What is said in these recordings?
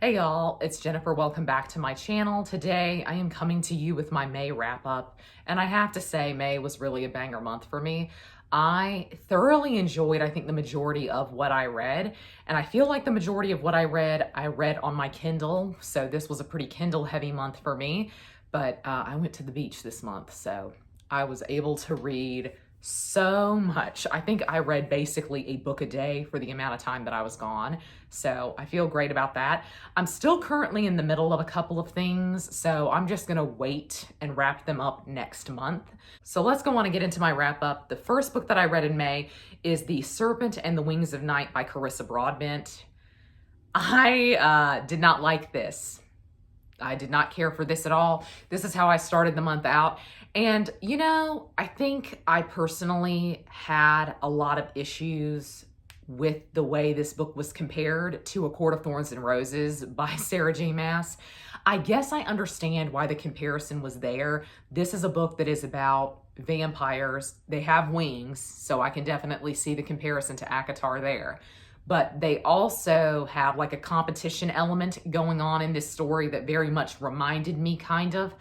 Hey y'all, it's Jennifer. Welcome back to my channel. Today I am coming to you with my May wrap up, and I have to say May was really a banger month for me. I thoroughly enjoyed, I think, the majority of what I read, and I feel like the majority of what I read on my Kindle, so this was a pretty Kindle heavy month for me, but I went to the beach this month, so I was able to read so much. I think I read basically a book a day for the amount of time that I was gone. So I feel great about that. I'm still currently in the middle of a couple of things, so I'm just gonna wait and wrap them up next month. So let's go on and get into my wrap up. The first book that I read in May is The Serpent and the Wings of Night by Carissa Broadbent. I did not like this. I did not care for this at all. This is how I started the month out. And, you know, I think I personally had a lot of issues with the way this book was compared to A Court of Thorns and Roses by Sarah J. Maas. I guess I understand why the comparison was there. This is a book that is about vampires. They have wings, so I can definitely see the comparison to ACOTAR there. But they also have like a competition element going on in this story that very much reminded me kind of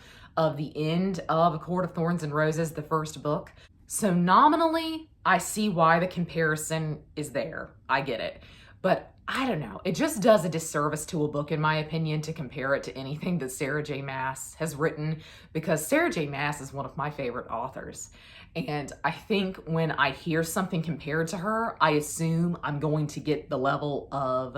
the end of A Court of Thorns and Roses, the first book. So nominally, I see why the comparison is there. I get it. But I don't know. It just does a disservice to a book, in my opinion, to compare it to anything that Sarah J. Maas has written, because Sarah J. Maas is one of my favorite authors. And I think when I hear something compared to her, I assume I'm going to get the level of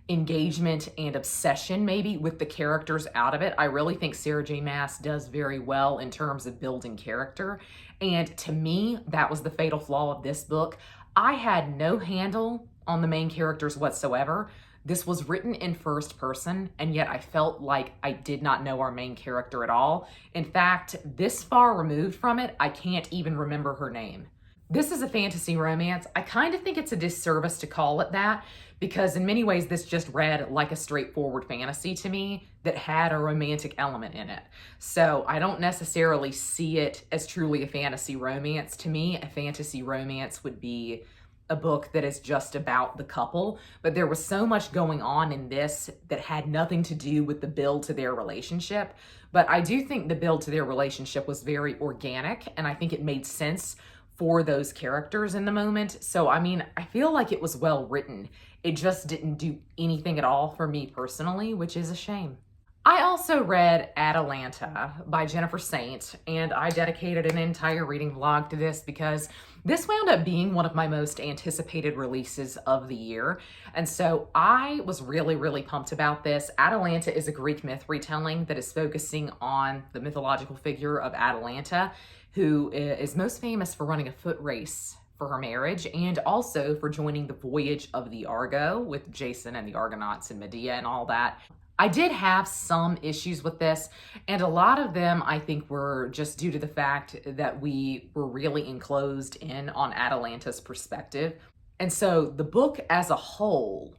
engagement and obsession maybe with the characters out of it. I really think Sarah J. Maas does very well in terms of building character. And to me, that was the fatal flaw of this book. I had no handle on the main characters whatsoever. This was written in first person, and yet I felt like I did not know our main character at all. In fact, this far removed from it, I can't even remember her name. This is a fantasy romance. I kind of think it's a disservice to call it that, because in many ways this just read like a straightforward fantasy to me that had a romantic element in it. So I don't necessarily see it as truly a fantasy romance. To me, a fantasy romance would be a book that is just about the couple, but there was so much going on in this that had nothing to do with the build to their relationship. But I do think the build to their relationship was very organic, and I think it made sense for those characters in the moment. So, I mean, I feel like it was well written. It just didn't do anything at all for me personally, which is a shame. I also read Atalanta by Jennifer Saint, and I dedicated an entire reading vlog to this because this wound up being one of my most anticipated releases of the year. And so I was really, really pumped about this. Atalanta is a Greek myth retelling that is focusing on the mythological figure of Atalanta, who is most famous for running a foot race for her marriage and also for joining the voyage of the Argo with Jason and the Argonauts and Medea and all that. I did have some issues with this, and a lot of them I think were just due to the fact that we were really enclosed in on Atalanta's perspective. And so the book as a whole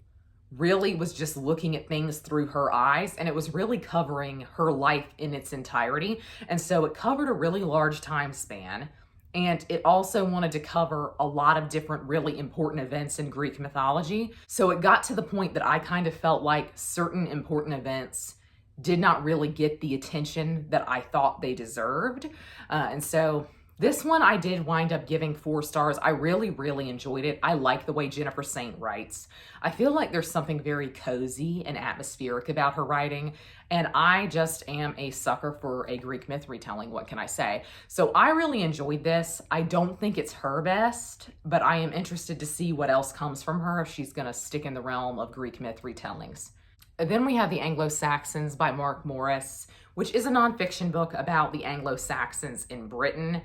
really was just looking at things through her eyes, and it was really covering her life in its entirety. And so it covered a really large time span, and it also wanted to cover a lot of different really important events in Greek mythology. So it got to the point that I kind of felt like certain important events did not really get the attention that I thought they deserved. And so this one I did wind up giving 4 stars. I really, really enjoyed it. I like the way Jennifer Saint writes. I feel like there's something very cozy and atmospheric about her writing, and I just am a sucker for a Greek myth retelling, what can I say? So I really enjoyed this. I don't think it's her best, but I am interested to see what else comes from her if she's gonna stick in the realm of Greek myth retellings. Then we have The Anglo-Saxons by Marc Morris, which is a nonfiction book about the Anglo-Saxons in Britain.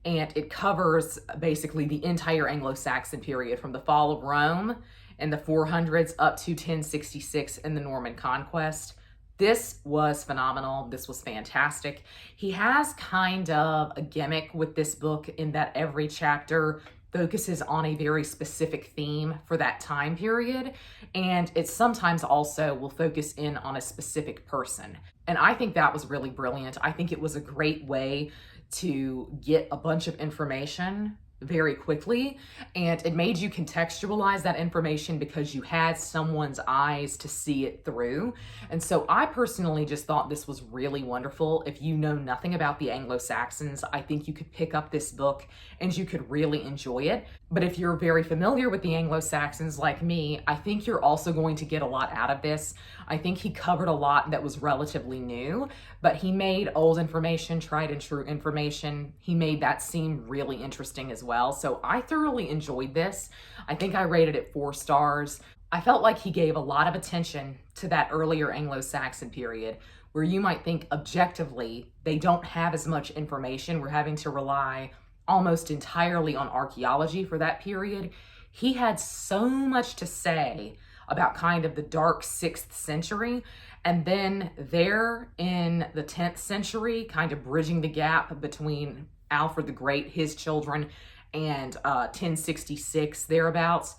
And it covers basically the entire Anglo-Saxon period from the fall of Rome in the 400s up to 1066 in the Norman Conquest. This was phenomenal. This was fantastic. He has kind of a gimmick with this book in that every chapter focuses on a very specific theme for that time period. And it sometimes also will focus in on a specific person. And I think that was really brilliant. I think it was a great way to get a bunch of information very quickly, and it made you contextualize that information because you had someone's eyes to see it through. And so I personally just thought this was really wonderful. If you know nothing about the Anglo-Saxons, I think you could pick up this book and you could really enjoy it. But if you're very familiar with the Anglo-Saxons like me, I think you're also going to get a lot out of this. I think he covered a lot that was relatively new, but he made old information, tried and true information. He made that seem really interesting as well. So I thoroughly enjoyed this. I think I rated it 4 stars. I felt like he gave a lot of attention to that earlier Anglo-Saxon period where you might think objectively they don't have as much information. We're having to rely almost entirely on archaeology for that period. He had so much to say about kind of the dark 6th century. And then there in the 10th century, kind of bridging the gap between Alfred the Great, his children, and 1066 thereabouts,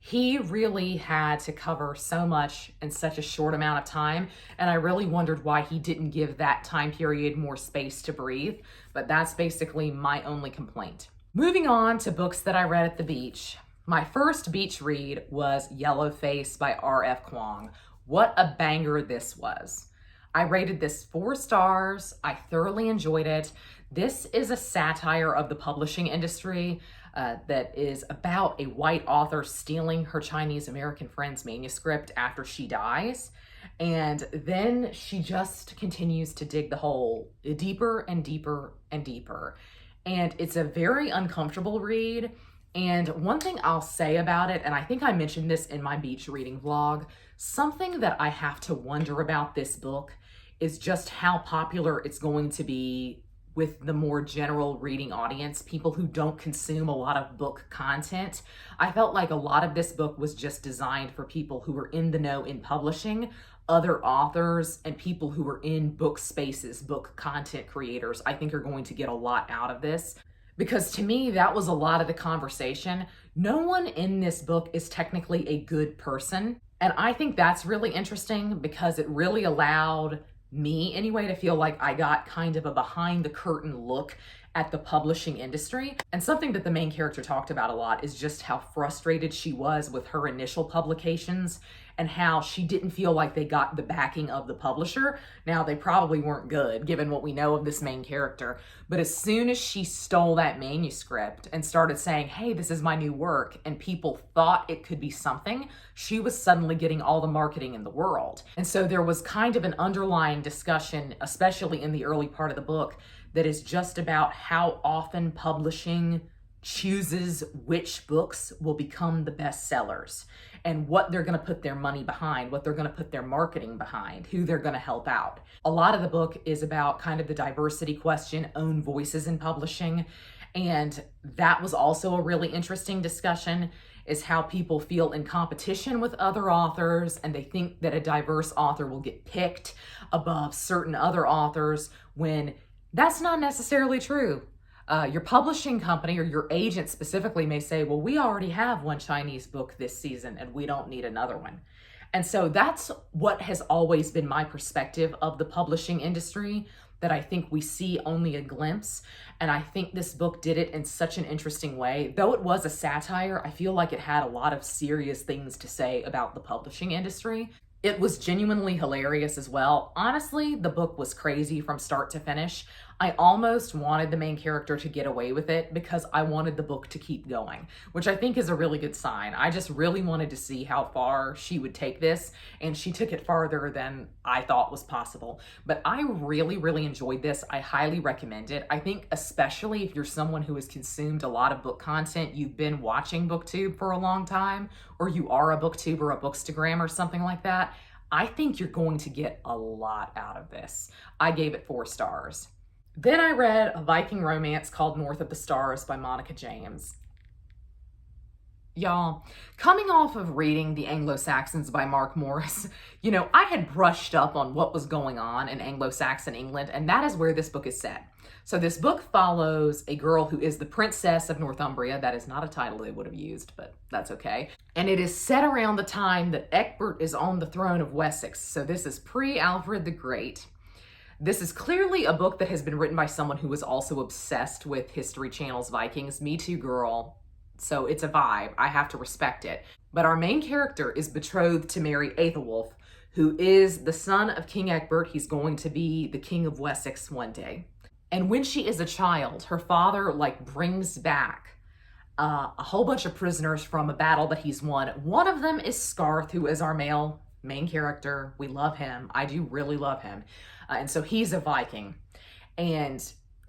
he really had to cover so much in such a short amount of time. And I really wondered why he didn't give that time period more space to breathe. But that's basically my only complaint. Moving on to books that I read at the beach. My first beach read was Yellowface by R.F. Kuang. What a banger this was. I rated this 4 stars. I thoroughly enjoyed it. This is a satire of the publishing industry that is about a white author stealing her Chinese American friend's manuscript after she dies. And then she just continues to dig the hole deeper and deeper and deeper. And it's a very uncomfortable read. And one thing I'll say about it, and I think I mentioned this in my beach reading vlog, something that I have to wonder about this book is just how popular it's going to be with the more general reading audience, people who don't consume a lot of book content. I felt like a lot of this book was just designed for people who were in the know in publishing, other authors, and people who are in book spaces, book content creators. I think are going to get a lot out of this. Because to me, that was a lot of the conversation. No one in this book is technically a good person. And I think that's really interesting because it really allowed me anyway to feel like I got kind of a behind the curtain look at the publishing industry. And something that the main character talked about a lot is just how frustrated she was with her initial publications and how she didn't feel like they got the backing of the publisher. Now, they probably weren't good given what we know of this main character, but as soon as she stole that manuscript and started saying, hey, this is my new work, and people thought it could be something, she was suddenly getting all the marketing in the world. And so there was kind of an underlying discussion, especially in the early part of the book, that is just about how often publishing chooses which books will become the best sellers and what they're going to put their money behind, what they're going to put their marketing behind, who they're going to help out. A lot of the book is about kind of the diversity question, own voices in publishing. And that was also a really interesting discussion, is how people feel in competition with other authors and they think that a diverse author will get picked above certain other authors when that's not necessarily true. Your publishing company or your agent specifically may say, well, we already have one Chinese book this season and we don't need another one. And so that's what has always been my perspective of the publishing industry, that I think we see only a glimpse. And I think this book did it in such an interesting way. Though it was a satire, I feel like it had a lot of serious things to say about the publishing industry. It was genuinely hilarious as well. Honestly, the book was crazy from start to finish. I almost wanted the main character to get away with it because I wanted the book to keep going, which I think is a really good sign. I just really wanted to see how far she would take this, and she took it farther than I thought was possible. But I really, really enjoyed this. I highly recommend it. I think especially if you're someone who has consumed a lot of book content, you've been watching booktube for a long time, or you are a booktuber, a bookstagram, or something like that, I think you're going to get a lot out of this. I gave it 4 stars. Then I read a Viking romance called North of the Stars by Monica James. Y'all, coming off of reading The Anglo-Saxons by Mark Morris, I had brushed up on what was going on in Anglo-Saxon England, and that is where this book is set. So this book follows a girl who is the Princess of Northumbria. That is not a title they would have used, but that's okay. And it is set around the time that Egbert is on the throne of Wessex. So this is pre-Alfred the Great. This is clearly a book that has been written by someone who was also obsessed with History Channel's Vikings. Me too, girl. So it's a vibe. I have to respect it. But our main character is betrothed to marry Aethelwulf, who is the son of King Egbert. He's going to be the king of Wessex one day. And when she is a child, her father brings back a whole bunch of prisoners from a battle that he's won. One of them is Scarth, who is our main character. We love him. I do really love him. And so he's a Viking. And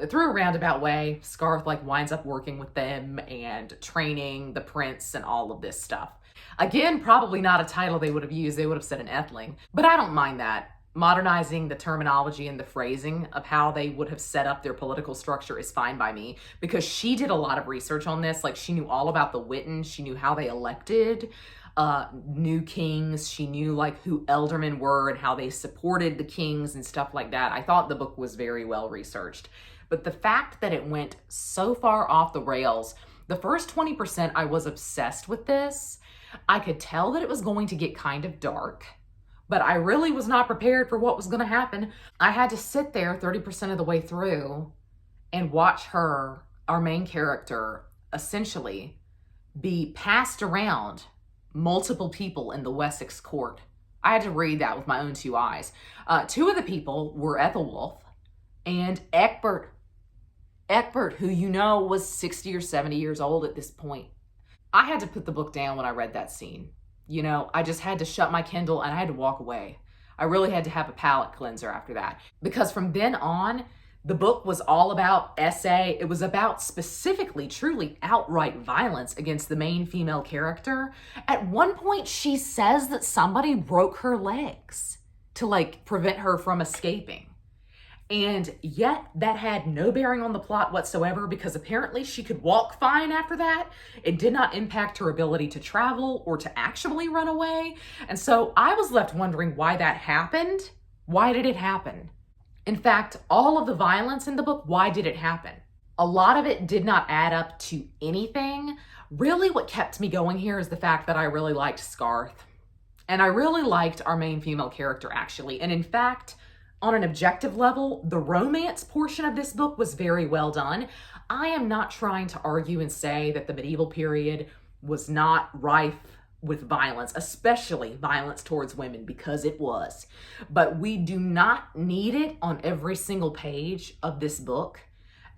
through a roundabout way, Scarth winds up working with them and training the prince and all of this stuff. Again, probably not a title they would have used. They would have said an Etheling, but I don't mind that. Modernizing the terminology and the phrasing of how they would have set up their political structure is fine by me, because she did a lot of research on this. She knew all about the Wittens. She knew how they elected new kings. She knew who ealdormen were and how they supported the kings and stuff like that. I thought the book was very well researched. But the fact that it went so far off the rails, the first 20% I was obsessed with this. I could tell that it was going to get kind of dark, but I really was not prepared for what was going to happen. I had to sit there 30% of the way through and watch her, our main character, essentially be passed around multiple people in the Wessex court. I had to read that with my own two eyes. Two of the people were Aethelwulf and Egbert. Egbert, who was 60 or 70 years old at this point. I had to put the book down when I read that scene. I just had to shut my Kindle and I had to walk away. I really had to have a palate cleanser after that. Because from then on, the book was all about essay. It was about specifically, truly outright violence against the main female character. At one point, she says that somebody broke her legs to prevent her from escaping. And yet that had no bearing on the plot whatsoever, because apparently she could walk fine after that. It did not impact her ability to travel or to actually run away. And so I was left wondering why that happened. Why did it happen? In fact, all of the violence in the book, why did it happen? A lot of it did not add up to anything. Really what kept me going here is the fact that I really liked Scarth. And I really liked our main female character, actually. And in fact, on an objective level, the romance portion of this book was very well done. I am not trying to argue and say that the medieval period was not rife with violence, especially violence towards women, because it was. But we do not need it on every single page of this book.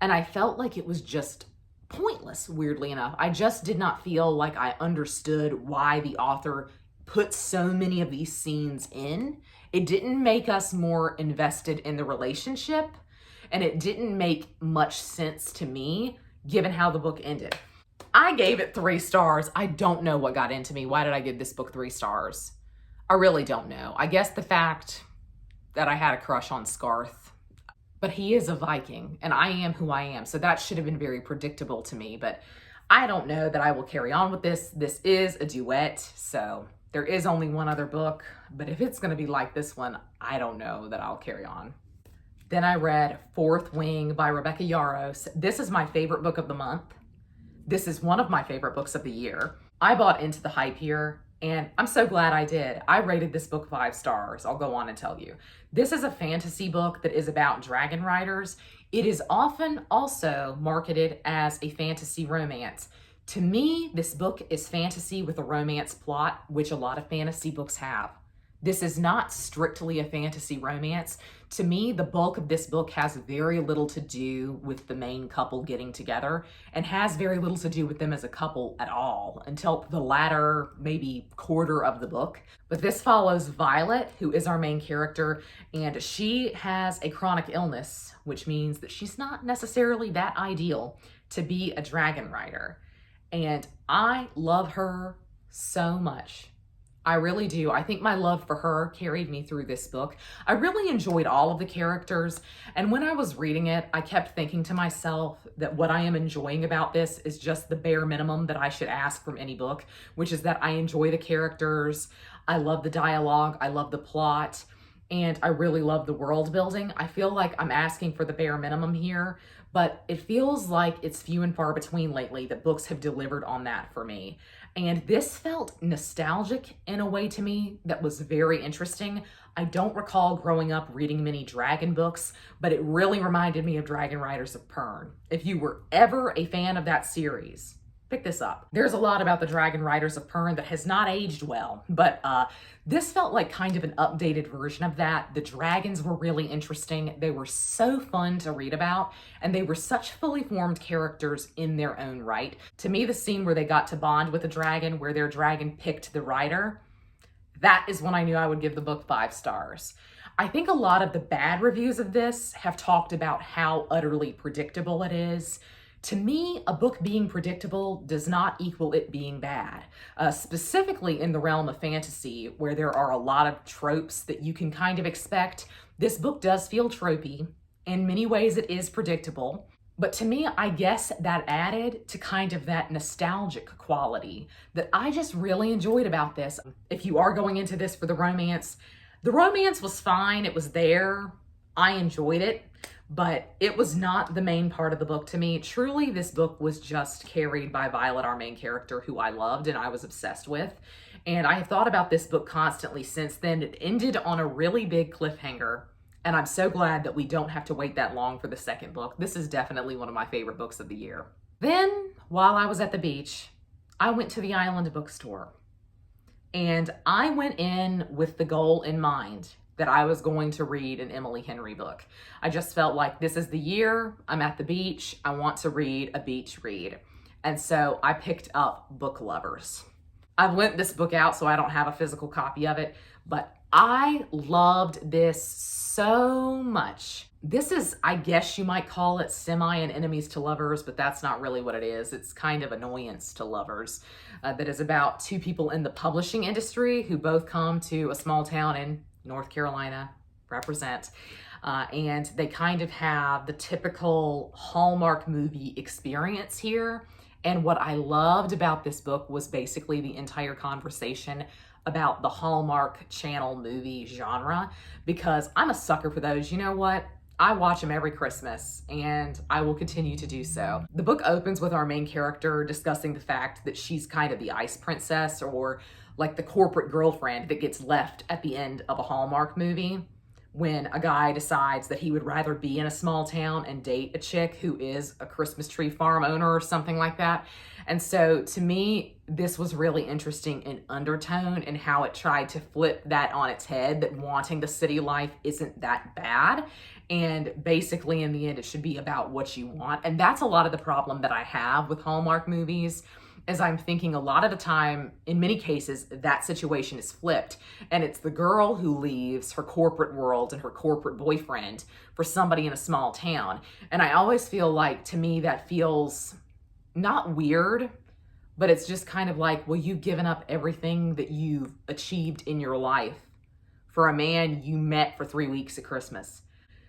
And I felt like it was just pointless, weirdly enough. I just did not feel like I understood why the author put so many of these scenes in. It didn't make us more invested in the relationship, and it didn't make much sense to me given how the book ended. I gave it 3 stars. I don't know what got into me. Why did I give this book 3 stars? I really don't know. I guess the fact that I had a crush on Scarth, but he is a Viking and I am who I am. So that should have been very predictable to me, but I don't know that I will carry on with this. This is a duet, so there is only one other book, but if it's going to be like this one, I don't know that I'll carry on. Then I read Fourth Wing by Rebecca Yarros. This is my favorite book of the month. This is one of my favorite books of the year. I bought into the hype here, and I'm so glad I did. I rated this book 5 stars. I'll go on and tell you. This is a fantasy book that is about dragon riders. It is often also marketed as a fantasy romance. To me, this book is fantasy with a romance plot, which a lot of fantasy books have. This is not strictly a fantasy romance. To me, the bulk of this book has very little to do with the main couple getting together and has very little to do with them as a couple at all until the latter, maybe quarter of the book. But this follows Violet, who is our main character, and she has a chronic illness, which means that she's not necessarily that ideal to be a dragon rider. And I love her so much. I really do. I think my love for her carried me through this book. I really enjoyed all of the characters. And when I was reading it, I kept thinking to myself that what I am enjoying about this is just the bare minimum that I should ask from any book, which is that I enjoy the characters. I love the dialogue. I love the plot. And I really love the world building. I feel like I'm asking for the bare minimum here, but it feels like it's few and far between lately that books have delivered on that for me. And this felt nostalgic in a way to me that was very interesting. I don't recall growing up reading many dragon books, but it really reminded me of Dragon Riders of Pern. If you were ever a fan of that series, pick this up. There's a lot about the Dragon Riders of Pern that has not aged well, but this felt like kind of an updated version of that. The dragons were really interesting. They were so fun to read about, and they were such fully formed characters in their own right. To me, the scene where they got to bond with a dragon, where their dragon picked the rider, that is when I knew I would give the book 5 stars. I think a lot of the bad reviews of this have talked about how utterly predictable it is. To me, a book being predictable does not equal it being bad, specifically in the realm of fantasy, where there are a lot of tropes that you can kind of expect. This book does feel tropey. In many ways, it is predictable. But to me, I guess that added to kind of that nostalgic quality that I just really enjoyed about this. If you are going into this for the romance was fine. It was there. I enjoyed it, but it was not the main part of the book to me. Truly, this book was just carried by Violet, our main character, who I loved and I was obsessed with. And I have thought about this book constantly since then. It ended on a really big cliffhanger. And I'm so glad that we don't have to wait that long for the second book. This is definitely one of my favorite books of the year. Then, while I was at the beach, I went to the Island bookstore. And I went in with the goal in mind that I was going to read an Emily Henry book. I just felt like this is the year, I'm at the beach, I want to read a beach read. And so I picked up Book Lovers. I've lent this book out, so I don't have a physical copy of it, but I loved this so much. This is, I guess you might call it semi an enemies to lovers, but that's not really what it is. It's kind of annoyance to lovers. That is about 2 people in the publishing industry who both come to a small town in North Carolina, represent, and they kind of have the typical Hallmark movie experience here. And what I loved about this book was basically the entire conversation about the Hallmark Channel movie genre, because I'm a sucker for those. You know what? I watch them every Christmas, and I will continue to do so. The book opens with our main character discussing the fact that she's kind of the ice princess, or like the corporate girlfriend that gets left at the end of a Hallmark movie when a guy decides that he would rather be in a small town and date a chick who is a Christmas tree farm owner or something like that. And so to me, this was really interesting in undertone and how it tried to flip that on its head, that wanting the city life isn't that bad. And basically in the end, it should be about what you want. And that's a lot of the problem that I have with Hallmark movies, as I'm thinking a lot of the time, in many cases, that situation is flipped. And it's the girl who leaves her corporate world and her corporate boyfriend for somebody in a small town. And I always feel like, to me, that feels not weird, but it's just kind of like, well, you've given up everything that you've achieved in your life for a man you met for 3 weeks at Christmas.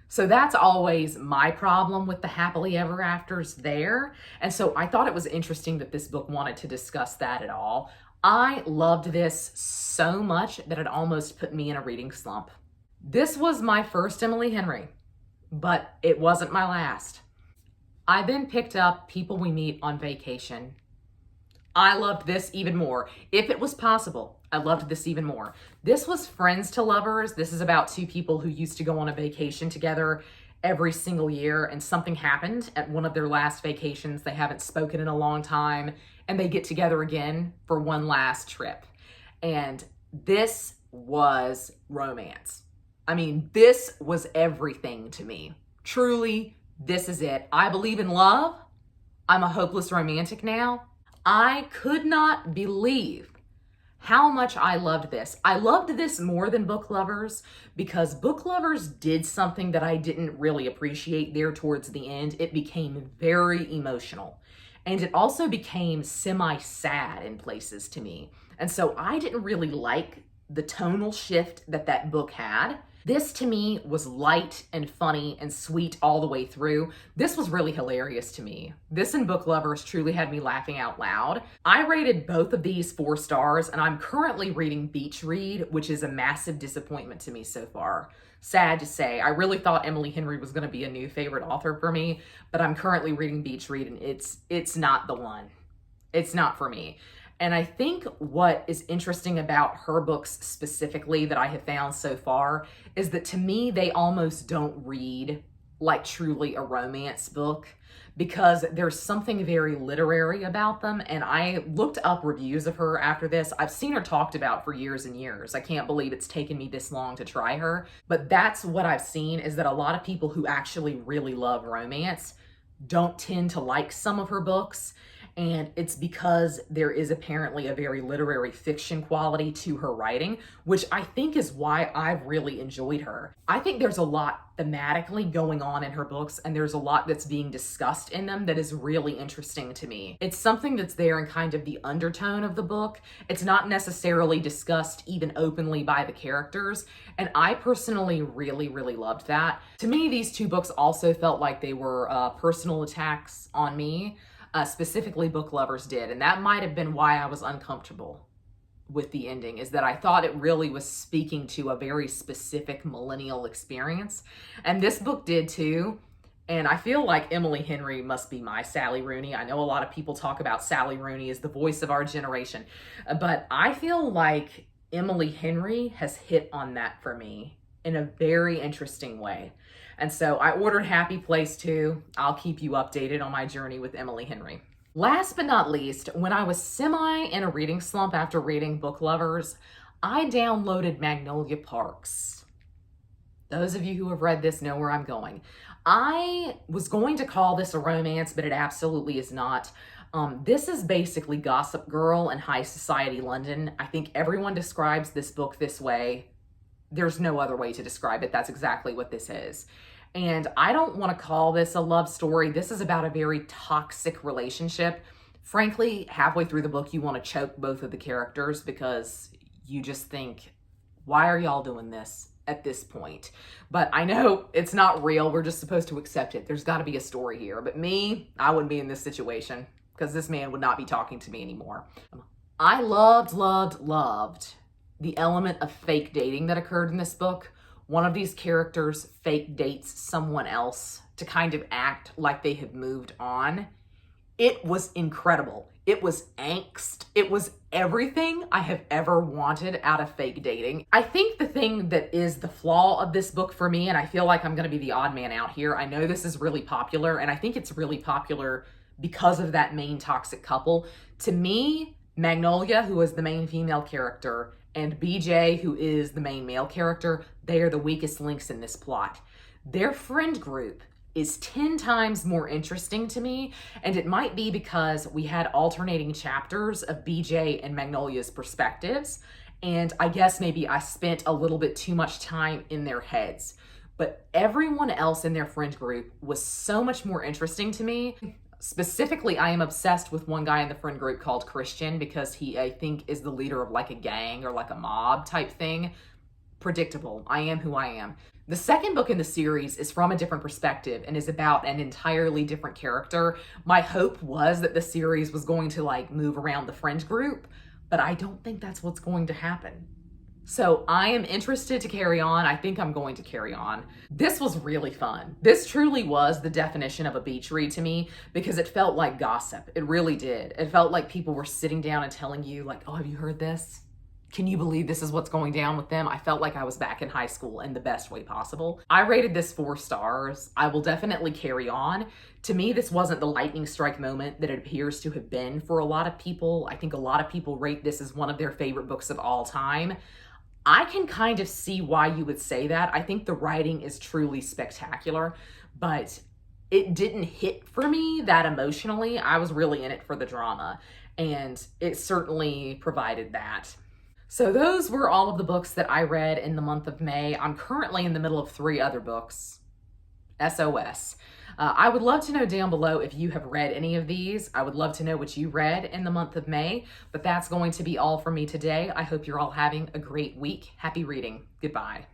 So that's always my problem with the happily ever afters there. And so I thought it was interesting that this book wanted to discuss that at all. I loved this so much that it almost put me in a reading slump. This was my first Emily Henry, but it wasn't my last. I then picked up People We Meet on Vacation. I loved this even more. If it was possible, I loved this even more. This was Friends to Lovers. This is about 2 people who used to go on a vacation together every single year, and something happened at one of their last vacations. They haven't spoken in a long time, and they get together again for one last trip. And this was romance. I mean, this was everything to me. Truly, this is it. I believe in love. I'm a hopeless romantic now. I could not believe how much I loved this. I loved this more than Book Lovers because Book Lovers did something that I didn't really appreciate there towards the end. It became very emotional, and it also became semi-sad in places to me. And so I didn't really like the tonal shift that that book had. This to me was light and funny and sweet all the way through. This was really hilarious to me. This and Book Lovers truly had me laughing out loud. I rated both of these 4 stars, and I'm currently reading Beach Read, which is a massive disappointment to me so far. Sad to say. I really thought Emily Henry was going to be a new favorite author for me, but I'm currently reading Beach Read, and it's not the one. It's not for me. And I think what is interesting about her books specifically that I have found so far is that to me, they almost don't read like truly a romance book because there's something very literary about them. And I looked up reviews of her after this. I've seen her talked about for years and years. I can't believe it's taken me this long to try her. But that's what I've seen, is that a lot of people who actually really love romance don't tend to like some of her books. And it's because there is apparently a very literary fiction quality to her writing, which I think is why I've really enjoyed her. I think there's a lot thematically going on in her books, and there's a lot that's being discussed in them that is really interesting to me. It's something that's there in kind of the undertone of the book. It's not necessarily discussed even openly by the characters, and I personally really, really loved that. To me, these two books also felt like they were personal attacks on me. Specifically book lovers did. And that might have been why I was uncomfortable with the ending, is that I thought it really was speaking to a very specific millennial experience. And this book did too. And I feel like Emily Henry must be my Sally Rooney. I know a lot of people talk about Sally Rooney as the voice of our generation, but I feel like Emily Henry has hit on that for me in a very interesting way. And so I ordered Happy Place too. I'll keep you updated on my journey with Emily Henry. Last but not least, when I was semi in a reading slump after reading Book Lovers, I downloaded Magnolia Parks. Those of you who have read this know where I'm going. I was going to call this a romance, but it absolutely is not. This is basically Gossip Girl in high society London. I think everyone describes this book this way. There's no other way to describe it. That's exactly what this is. And I don't want to call this a love story. This is about a very toxic relationship. Frankly, halfway through the book, you want to choke both of the characters because you just think, why are y'all doing this at this point? But I know it's not real. We're just supposed to accept it. There's got to be a story here. But me, I wouldn't be in this situation because this man would not be talking to me anymore. I loved the element of fake dating that occurred in this book. One of these characters fake dates someone else to kind of act like they have moved on. It was incredible. It was angst. It was everything I have ever wanted out of fake dating. I think the thing that is the flaw of this book for me, and I feel like I'm going to be the odd man out here. I know this is really popular, and I think it's really popular because of that main toxic couple. To me, Magnolia, who is the main female character, and BJ, who is the main male character, they are the weakest links in this plot. Their friend group is 10 times more interesting to me, and it might be because we had alternating chapters of BJ and Magnolia's perspectives, and I guess maybe I spent a little bit too much time in their heads. But everyone else in their friend group was so much more interesting to me. Specifically, I am obsessed with one guy in the friend group called Christian because he, I think, is the leader of like a gang or like a mob type thing. Predictable. I am who I am. The second book in the series is from a different perspective and is about an entirely different character. My hope was that the series was going to like move around the friend group, but I don't think that's what's going to happen. So I am interested to carry on. I think I'm going to carry on. This was really fun. This truly was the definition of a beach read to me because it felt like gossip. It really did. It felt like people were sitting down and telling you like, oh, have you heard this? Can you believe this is what's going down with them? I felt like I was back in high school in the best way possible. I rated this 4 stars. I will definitely carry on. To me, this wasn't the lightning strike moment that it appears to have been for a lot of people. I think a lot of people rate this as one of their favorite books of all time. I can kind of see why you would say that. I think the writing is truly spectacular, but it didn't hit for me that emotionally. I was really in it for the drama, and it certainly provided that. So those were all of the books that I read in the month of May. I'm currently in the middle of 3 other books. SOS. I would love to know down below if you have read any of these. I would love to know what you read in the month of May, but that's going to be all from me today. I hope you're all having a great week. Happy reading. Goodbye.